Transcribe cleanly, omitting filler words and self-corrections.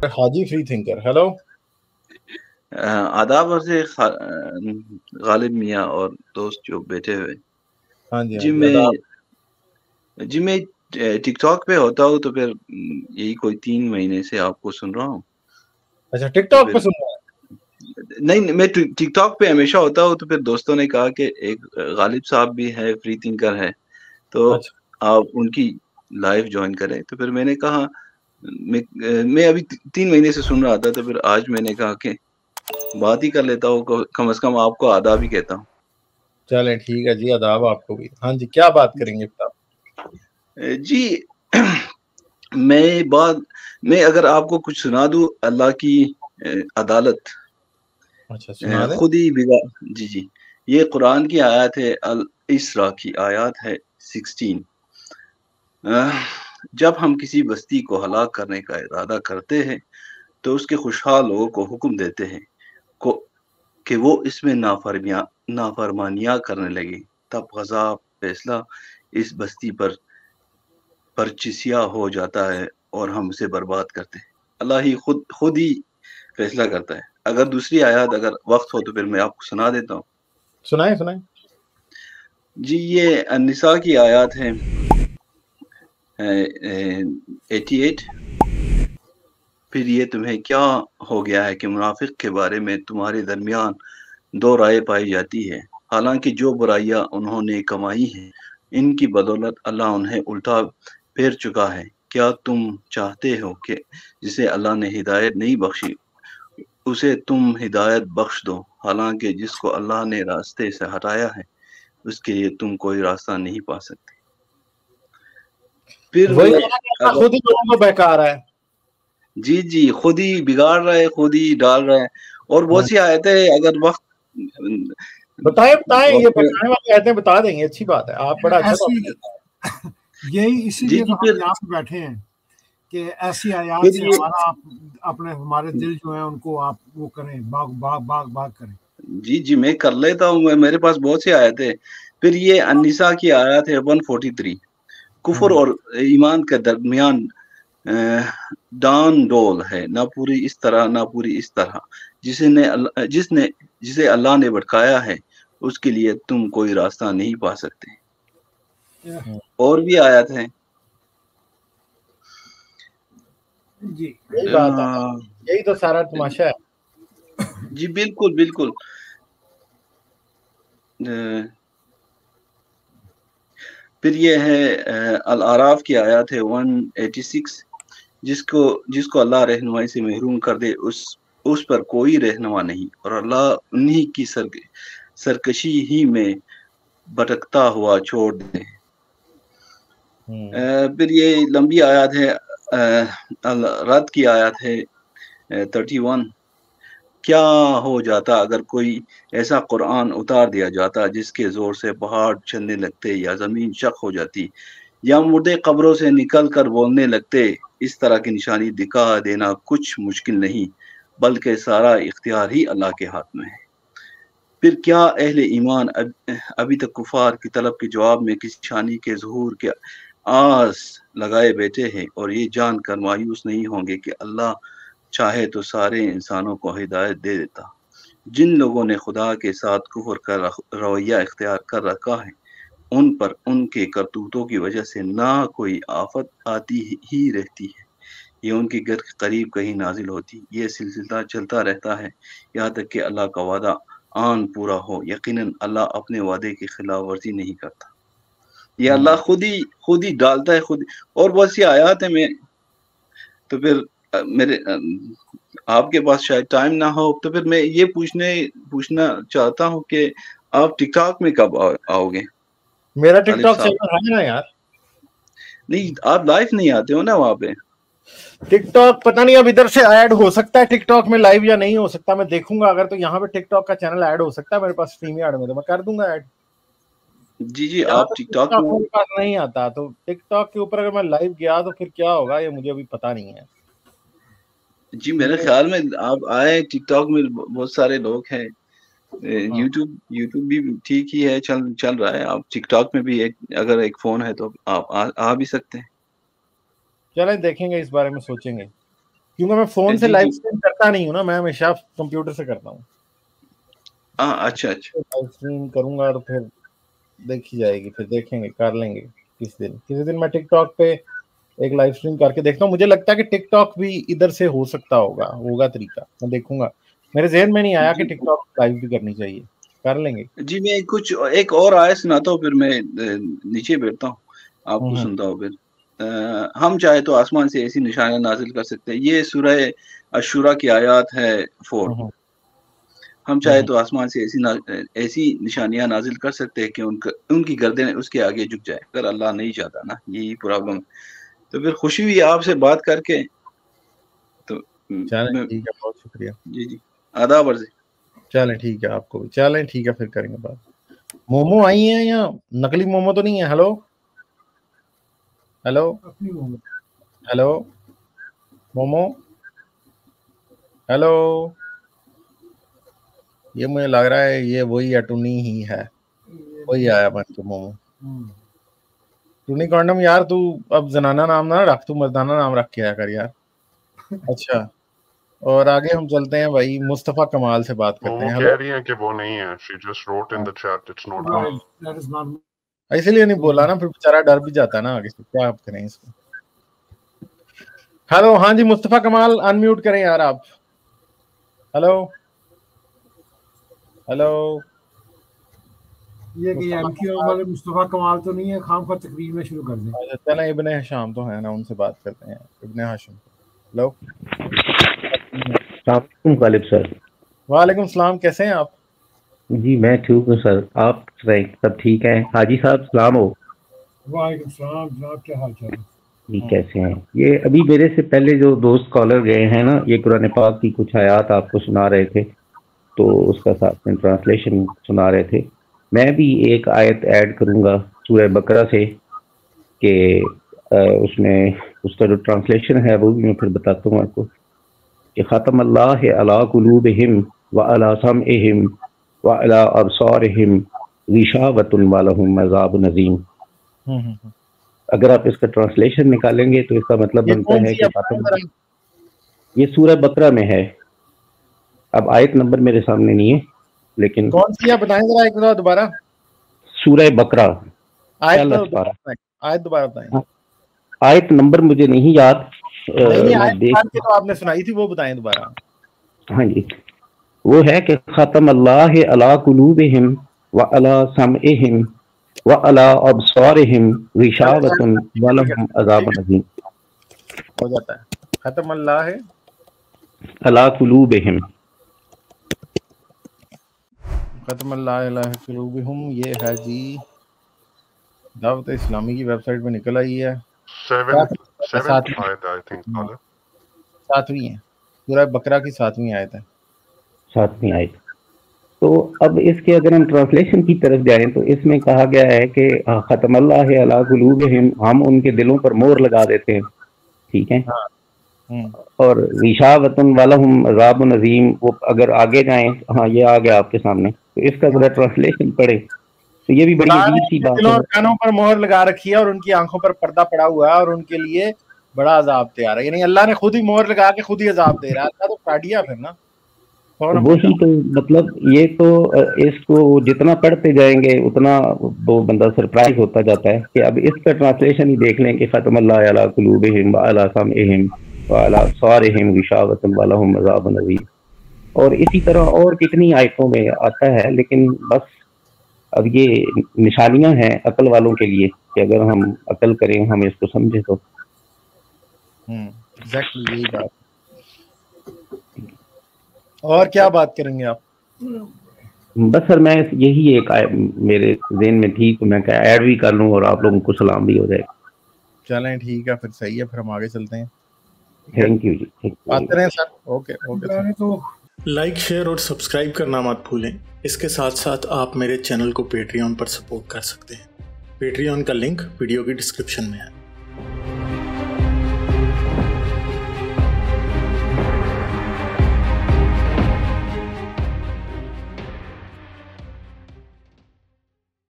حاجی free thinker, hello. آداب سے غالب میاں اور دوست جو بیٹھے ہوئے. ہاں جی جی میں ٹک ٹاک پہ ہوتا ہوں تو پھر یہی کوئی 3 مہینے سے آپ کو سن رہا ہوں. اچھا ٹک ٹاک پہ سن رہا ہے؟ نہیں، میں ٹک ٹاک پہ ہمیشہ ہوتا ہوں. تو پھر دوستوں نے کہا کہ ایک غالب صاحب بھی ہے، فری تھنکر ہے، تو اچھا آپ ان کی لائف جوائن کریں. تو پھر میں نے کہا میں ابھی 3 مہینے سے سن رہا تھا، تو پھر آج میں نے کہا کہ بات ہی کر لیتا ہوں، کم از کم آپ کو آداب ہی کہتا ہوں. چلیں ٹھیک ہے جی، آداب آپ کو بھی. ہاں جی کیا بات کریں گے جی میں اگر آپ کو کچھ سنا دوں اللہ کی عدالت، اچھا سنا دیں. جی یہ قرآن کی آیات ہے، الاسراء کی آیات ہے 16. جب ہم کسی بستی کو ہلاک کرنے کا ارادہ کرتے ہیں تو اس کے خوشحال لوگوں کو حکم دیتے ہیں کہ وہ اس میں نافرمانیاں کرنے لگے. تب غضب فیصلہ اس بستی پر چسیا ہو جاتا ہے اور ہم اسے برباد کرتے ہیں. اللہ ہی خود ہی فیصلہ کرتا ہے. اگر دوسری آیات اگر وقت ہو تو پھر میں آپ کو سنا دیتا ہوں. سنائیں. جی یہ النساء کی آیات ہیں 88. پھر یہ تمہیں کیا ہو گیا ہے کہ منافق کے بارے میں تمہارے درمیان 2 رائے پائی جاتی ہے، حالانکہ جو برائیاں انہوں نے کمائی ہیں ان کی بدولت اللہ انہیں الٹا پھیر چکا ہے. کیا تم چاہتے ہو کہ جسے اللہ نے ہدایت نہیں بخشی اسے تم ہدایت بخش دو، حالانکہ جس کو اللہ نے راستے سے ہٹایا ہے اس کے لیے تم کوئی راستہ نہیں پا سکتے. پھر وہی خود ہی لوگوں کو بہکا رہا ہے. جی خود ہی بگاڑ رہا ہے، خود ہی ڈال رہا ہے. اور بہت سی آیتیں اگر وقت بتائیں یہ بتانے والی آیتیں بتا دیں گے. اچھی بات ہے، آپ بڑا اچھا یہی اسی لیے ہم یہاں پہ بیٹھے ہیں کہ ایسی آیات سے ہمارے دل جو ہیں ان کو آپ وہ کریں، باغ کریں. جی میں کر لیتا ہوں، میرے پاس بہت سی آیتیں. پھر یہ النساء کی آیات ہے 143. کفر اور ایمان کے درمیان ڈان ڈول ہے، نہ پوری اس طرح نہ پوری اس طرح. جسے اللہ نے بھٹکایا ہے اس کے لیے تم کوئی راستہ نہیں پا سکتے. اور بھی آیات ہیں. جی یہی تو سارا تماشا ہے. جی بالکل. پھر یہ ہے الاعراف کی آیات ہے 186. جس کو اللہ رہنمائی سے محروم کر دے اس پر کوئی رہنما نہیں، اور اللہ انہی کی سرکشی ہی میں بھٹکتا ہوا چھوڑ دے. پھر یہ لمبی آیات ہے. رد کی آیات ہے 31. کیا ہو جاتا اگر کوئی ایسا قرآن اتار دیا جاتا جس کے زور سے پہاڑ چلنے لگتے یا زمین شق ہو جاتی یا مردے قبروں سے نکل کر بولنے لگتے. اس طرح کی نشانی دکھا دینا کچھ مشکل نہیں، بلکہ سارا اختیار ہی اللہ کے ہاتھ میں ہے. پھر کیا اہل ایمان ابھی تک کفار کی طلب کے جواب میں کسی نشانی کے ظہور کے آس لگائے بیٹھے ہیں اور یہ جان کر مایوس نہیں ہوں گے کہ اللہ چاہے تو سارے انسانوں کو ہدایت دے دیتا. جن لوگوں نے خدا کے ساتھ کفر کا رویہ اختیار کر رکھا ہے ان پر ان کے کرتوتوں کی وجہ سے نہ کوئی آفت آتی ہی رہتی ہے، یہ ان کے گھر کے قریب کہیں نازل ہوتی. یہ سلسلہ چلتا رہتا ہے یہاں تک کہ اللہ کا وعدہ آن پورا ہو. یقیناً اللہ اپنے وعدے کی خلاف ورزی نہیں کرتا. یہ اللہ خود ہی ڈالتا ہے خود. اور بہت سی آیات ہیں. میں تو پھر آپ کے پاس شاید ٹائم نہ ہو تو پھر میں یہ پوچھنا چاہتا ہوں کہ آپ ٹک ٹاک میں کب آؤ گے؟ میرا ٹک ٹاک چینل ہے نا یار. نہیں آپ لائف نہیں آتے ہو نا وہاں پہ. ٹک ٹاک پتہ نہیں اب ادھر سے ایڈ ہو سکتا ہے ٹک ٹاک میں لائیو یا نہیں ہو سکتا، میں دیکھوں گا. اگر تو یہاں پہ ٹک ٹاک کا چینل ایڈ ہو سکتا ہے میرے پاس اسٹریم یارڈ میں تو میں کر دوں گا ایڈ. جی آپ ٹک ٹاک نہیں آتا تو ٹک ٹاک کے اوپر اگر میں لائیو گیا تو پھر کیا ہوگا یہ مجھے ابھی پتا نہیں ہے. جی میرے خیال میں آپ آئے. ٹک ٹاک میں بہت سارے لوگ ہیں. یوٹیوب بھی ٹھیک ہی ہے، چل رہا ہے. آپ ٹک ٹاک میں بھی اگر ایک فون ہے تو آپ آ بھی سکتے ہیں. چلیں دیکھیں گے، اس بارے میں سوچیں گے. क्योंकि मैं फोन से लाइव स्ट्रीम करता नहीं हूँ ना, मैं हमेशा कंप्यूटर से करता हूँ। अच्छा अच्छा, लाइव स्ट्रीम करूंगा तो फिर देखी जाएगी, फिर देखेंगे, कर लेंगे किसी दिन मैं टिकटॉक पे एक लाइव स्ट्रीम करके देखता हूँ। मुझे लगता है कि टिकटॉक भी इधर से हो सकता होगा तरीका, मैं देखूंगा। मेरे ज़हन में नहीं आया कि टिकटॉक लाइव भी करनी चाहिए, कर लेंगे जी। मैं कुछ एक और आयत सुनाता हूँ, फिर मैं नीचे बैठता हूँ, आपको सुनता हूँ। फिर हम चाहे तो आसमान से ऐसी निशानियां नाजिल कर सकते हैं। ये सूरह अशूरा की आयत है 4। हम चाहे तो आसमान से ऐसी निशानियां नाजिल कर सकते हैं कि उनकी गर्दन उसके आगे झुक जाए, अगर अल्लाह नहीं चाहता ना। यही प्रॉब्लम। तो फिर खुशी हुई आपसे बात करके। तो चलें ठीक है, बहुत शुक्रिया। जी जी, आदाब अर्ज़। चलें ठीक है, आपको भी चलें ठीक है, फिर करेंगे बात। मोमो आई है या नकली मोमो तो नहीं है? Hello hello hello momo, hello. ये मुझे लग रहा है ये वही अटूनी ही है, वही आया बन के मोमो। टूनी कॉन्डम यार, तू अब जनाना नाम ना रख, तू मर्दाना नाम रख के आया कर यार। अच्छा, और आगे हम चलते हैं भाई, मुस्तफा कमाल से बात करते हैं। कह रही है कि वो नहीं है, she just wrote in the chat it's not. इसलिए नहीं बोला ना, फिर बेचारा डर भी जाता है ना आगे से, क्या आप करें इसको। हेलो, हाँ जी मुस्तफा कमाल, अनम्यूट करें यार आप। Hello hello. ये कि एमक्यू वाले मुस्तफा कमाल तो नहीं है, खाम का तकरीर में शुरू कर दें। चलें, इब्ने हशाम तो है ना, उनसे बात करते हैं। इब्ने हाशिम। Hello, Ghalib sir. वालेकुम सलाम, कैसे हैं आप? जी मैं ठीक हूँ सर, आप सब ठीक हैं? हाजी साहब सलाम हो। वालेकुम सलाम जनाब, क्या हाल चाल है? जी कैसे हैं? ये अभी मेरे से पहले जो दोस्त कॉलर गए हैं ना, ये कुरान पाक की कुछ आयात आपको सुना रहे थे, तो उसका साथ में ट्रांसलेशन सुना रहे थे। मैं भी एक आयत ऐड करूँगा सूरह बकरा से, कि उसमें उसका जो ट्रांसलेशन है वो भी मैं फिर बताता हूँ आपको। कि ख़तम अल्लाह अला कुलूबिहिम व अला समइहिम व अला अबसारिहिम गिशावतुन व लहुम अज़ाबुन अज़ीम। अगर आप इसका ट्रांसलेशन निकालेंगे तो इसका मतलब बनता है कि ये सूरह बकरा में है। अब आयत नंबर मेरे सामने नहीं है, लेकिन कौन सी आप बताएं जरा, एक बार दोबारा। सूरह बकरा आयत दोबारा बताएं। आयत नंबर मुझे नहीं याद, आयत तो आपने सुनाई थी, वो बताएं दोबारा। हाँ जी, वो है कि ख़तम अल्लाह अला कुलूबिहिम व अला समइहिम व अला अबसारिहिम गिशावतुन व लहुम अज़ाबुन अज़ीम। हो जाता है ख़तम अल्लाह अला कुलूबिहिम, ख़तम अल्लाह अला कुलूबिहिम। ये है जी दावत इस्लामी की वेबसाइट पे निकल आई है। 7th आयत आई थिंक, सातवीं है, सूरह बकरा की 7वीं आयत है। 7वीं आयत। तो अब इसके अगर हम ट्रांसलेशन की तरफ जाएं तो इसमें कहा गया है कि ख़तम अल्लाह अला कुलूबिहिम, हम उनके दिलों पर मोहर लगा देते हैं, ठीक है। और विशावतुन वलहुम अज़ाबुन अज़ीम, वो अगर आगे जाएं, हाँ ये आ गया आपके सामने, तो इसका अगर ट्रांसलेशन पढ़े तो ये भी बड़ी अजीब सी बात है। कानों पर मोहर लगा रखी है और उनकी आंखों पर पर्दा पड़ा हुआ है और उनके लिए बड़ा अजाब तैयार है। यानी अल्लाह ने खुद ही मोहर लगा के खुद ही अजाब दे रहा है। अल्लाह तो काटिया फिर ना, वही तो मतलब ये तो इसको जितना पढ़ते जाएंगे उतना वो बंदा सरप्राइज होता जाता है कि अब इसका ट्रांसलेशन ही देख लें कि ख़तम अल्लाह अला कुलूबिहिम व अला समइहिम व अला अबसारिहिम गिशावतुन व लहुम अज़ाबुन अज़ीम। और इसी तरह और कितनी आयतों में आता है, लेकिन बस अब ये निशानियां हैं अकल वालों के लिए कि अगर हम अकल करें, हम इसको समझें तो। एग्जैक्टली यही बात। और क्या बात करेंगे आप? बस सर मैं यही एक मेरे ज़हन में थी, तो मैं क्या ऐड भी कर लूँ और आप लोगों को सलाम भी हो जाए। चलें ठीक है, फिर सही है, फिर हम आगे चलते हैं। थैंक यू जी, बात करें सर। Okay okay. तो लाइक शेयर और सब्सक्राइब करना मत भूलें। इसके साथ साथ आप मेरे चैनल को पेट्रियन पर सपोर्ट कर सकते हैं। पेट्रियन का लिंक वीडियो की डिस्क्रिप्शन में है।